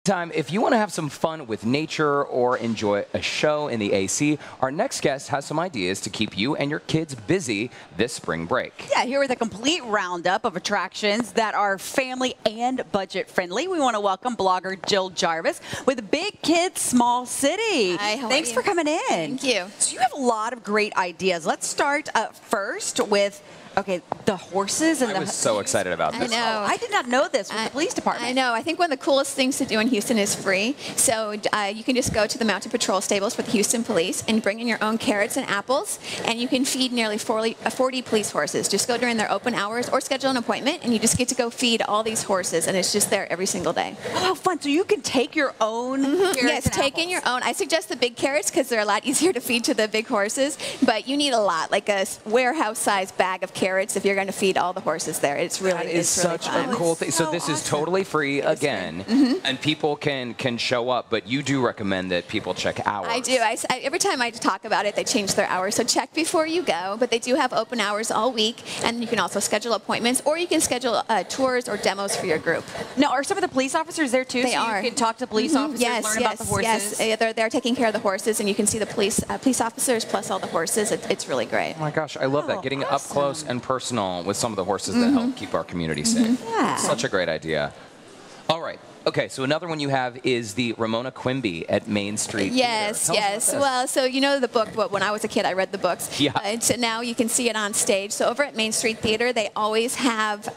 meantime, if you want to have some fun with nature or enjoy a show in the AC, our next guest has some ideas to keep you and your kids busy this spring break. Yeah, here with a complete roundup of attractions that are family and budget friendly. We want to welcome blogger Jill Jarvis with Big Kids Small City. Hi, how are Thanks you? for coming in. Thank you. So you have a lot of great ideas. Let's start first with the horses and I was so excited about this. I know. I did not know this with the police department. I know. I think one of the coolest things to do in Houston is free. So you can just go to the Mounted Patrol stables with Houston Police and bring in your own carrots and apples, and you can feed nearly 40 police horses. Just go during their open hours or schedule an appointment, and you just get to go feed all these horses, and it's just there every single day. Oh, how fun. So you can take your own carrots Yes, and take in apples. your own. I suggest the big carrots because they're a lot easier to feed to the big horses, but you need a lot, like a warehouse-sized bag of carrots if you're going to feed all the horses there. It's really That is such fun. a cool thing. So this is totally free again, and people can show up, but you do recommend that people check hours. I do. Every time I talk about it, they change their hours. So check before you go, but they do have open hours all week, and you can also schedule appointments, or you can schedule tours or demos for your group. Now, are some of the police officers there too? They so are. You can talk to police officers, learn about the horses. Yes, they're taking care of the horses, and you can see the police officers plus all the horses. It's really great. Oh my gosh, I love that. Getting up close and personal with some of the horses that help keep our community safe. Yeah. Such a great idea. All right. Okay, so another one you have is the Ramona Quimby at Main Street. Yes, Theater. Tell us yes. about this. Well, so you know the book, but when I was a kid, I read the books. Yeah. So now you can see it on stage. So over at Main Street Theater, they always have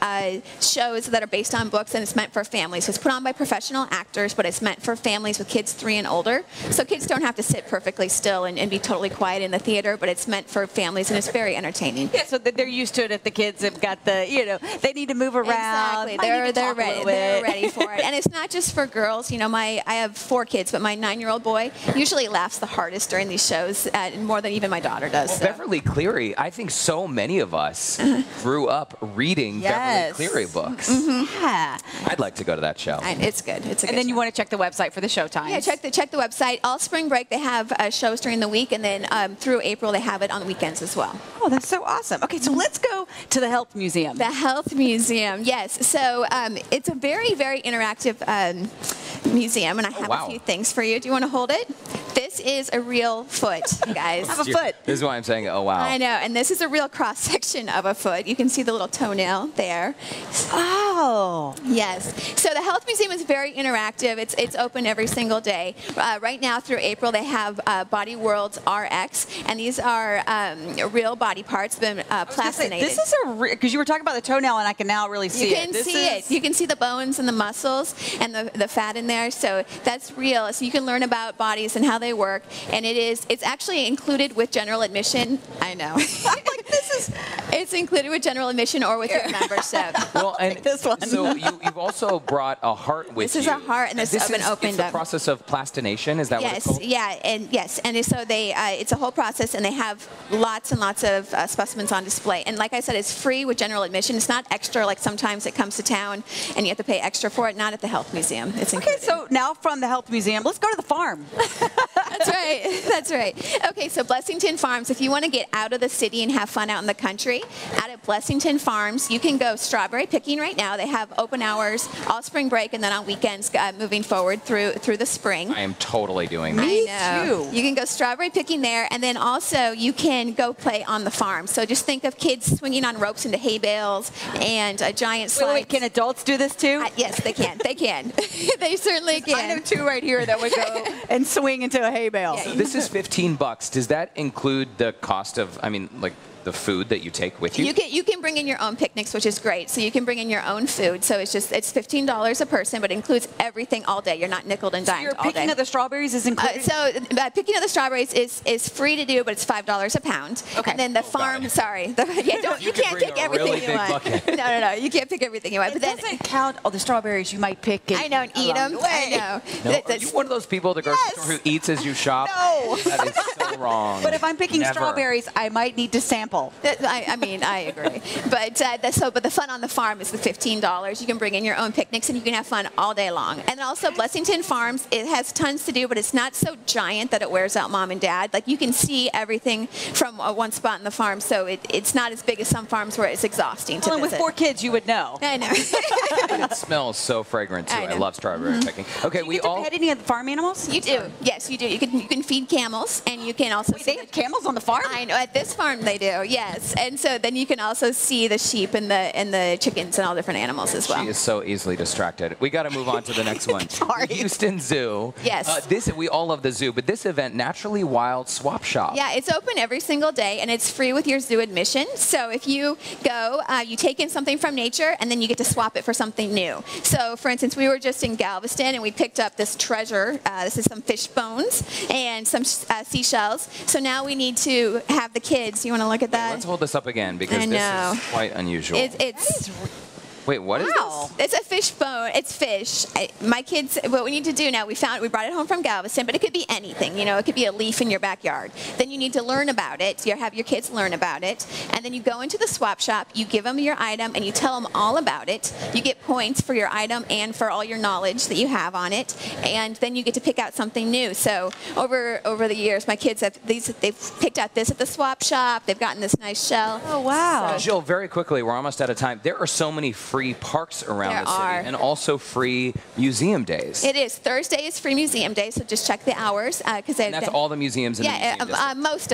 shows that are based on books, and it's meant for families. So it's put on by professional actors, but it's meant for families with kids 3 and older. So kids don't have to sit perfectly still and be totally quiet in the theater, but it's meant for families, and it's very entertaining. Yeah, so they're used to it if the kids have got the, they need to move around. Exactly. might need to They're talk a ready. little They're bit. ready for it. And it's not just for girls. You know, I have 4 kids, but my 9-year-old boy usually laughs the hardest during these shows, more than even my daughter does. Well, So. Beverly Cleary, I think so many of us grew up reading Yes. Beverly Cleary books. Yeah. I'd like to go to that show. It's good. It's a And good then you show. want to check the website for the show times. Yeah, check the website. All spring break, they have shows during the week, and then through April, they have it on the weekends as well. Oh, that's so awesome. Okay, so let's go to the Health Museum. The Health Museum, yes. So it's a very, very interactive museum, and I have wow. a few things for you. Do you want to hold it? This is a real foot, guys. Have a foot. This is why I'm saying, oh, wow. I know, and this is a real cross-section of a foot. You can see the little toenail there. Oh. Yes. So the Health Museum is very interactive. It's open every single day. Right now through April, they have Body Worlds RX, and these are real body parts been plastinated. This is because you were talking about the toenail, and I can now really see You it. can This see is- it. You can see the bones and the muscles and the fat in there. So that's real. So you can learn about bodies and how they work. And it's actually included with general admission. I know. It's included with general admission or with your membership. Well, and this one. so you've also brought a heart with you. This is a heart, and this oven opened it's the up. process of plastination. Is that what it's Yes, called? yeah, and so they it's a whole process, and they have lots and lots of specimens on display. And like I said, it's free with general admission. It's not extra like sometimes it comes to town and you have to pay extra for it. Not at the Health Museum. It's Okay, included. so now from the Health Museum, let's go to the farm. That's right. That's right. Okay, so Blessington Farms, if you want to get out of the city and have fun out in the country, out at Blessington Farms, you can go strawberry picking right now. They have open hours all spring break and then on weekends moving forward through the spring. I am totally doing that. Me I know. too. You can go strawberry picking there, and then also you can go play on the farm. So just think of kids swinging on ropes into hay bales and giant slides. Wait, can adults do this too? Yes, they can. They can. They certainly can. I know 2 right here that would go and swing into a hay bale. Yeah, This is $15. Does that include the cost of, like the food that you take with you? You can bring in your own picnics, which is great. So you can bring in your own food. So it's $15 a person, but it includes everything all day. You're not nickeled and dimed Your all day. picking of the strawberries is included? Picking of the strawberries is free to do, but it's $5 a pound. Okay. And then the got farm, it. sorry, you could can't bring pick a everything really you big want. bucket. No, you can't pick everything you want. It But then doesn't count all the strawberries you might pick. I know, and eat them. I know. No, are you one of those people at the grocery Yes. store who eats as you shop? No. That is so wrong. But if I'm picking Never. strawberries, I might need to sample example. I mean, I agree. But but the fun on the farm is the $15. You can bring in your own picnics and you can have fun all day long. And also Blessington Farms, it has tons to do, but it's not so giant that it wears out mom and dad. Like you can see everything from one spot in the farm, so it's not as big as some farms where it's exhausting to Well, and with visit. 4 kids, you would know. I know. It smells so fragrant too. I love strawberry picking. Okay, Do you get to pet any of the farm animals? You do. Yes, you do. You can feed camels, and you can also They have camels on the farm? I know at this farm they do. Yes, and so then you can also see the sheep and the chickens and all different animals as well. She is so easily distracted. We got to move on to the next one. Sorry. Houston Zoo. Yes. We all love the zoo, but this event, Naturally Wild Swap Shop. Yeah, it's open every single day, and it's free with your zoo admission. So if you go, you take in something from nature, and then you get to swap it for something new. So, for instance, we were just in Galveston, and we picked up this treasure. This is some fish bones and some seashells. So now we need to have the kids. You want to look at that? Let's hold this up again because I know. this is quite unusual. Wait, what is this? It's a fish bone. It's fish. My kids, what we need to do now, we brought it home from Galveston, but it could be anything. You know, it could be a leaf in your backyard. Then you need to learn about it. You have your kids learn about it. And then you go into the swap shop, you give them your item, and you tell them all about it. You get points for your item and for all your knowledge that you have on it. And then you get to pick out something new. So over the years, my kids they've picked out this at the swap shop. They've gotten this nice shell. Oh, wow. Jill, very quickly, we're almost out of time. There are so many free parks around the city and also free museum days. It is. Thursday is free museum day, so just check the hours. And that's all the museums in the museum district. Most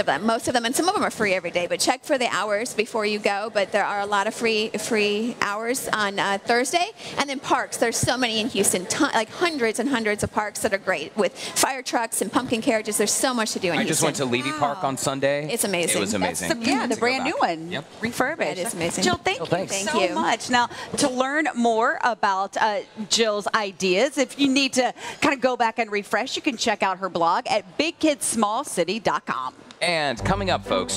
of them, and some of them are free every day, but check for the hours before you go. But there are a lot of free hours on Thursday. And then parks, there's so many in Houston, like hundreds and hundreds of parks that are great with fire trucks and pumpkin carriages. There's so much to do in Houston. I just went to Levy Park on Sunday. It's amazing. It was amazing. The brand new one. Yep. Refurbished. It is amazing. Jill, thank you so much. Now, to learn more about Jill's ideas, if you need to kind of go back and refresh, you can check out her blog at bigkidsmallcity.com. And coming up, folks.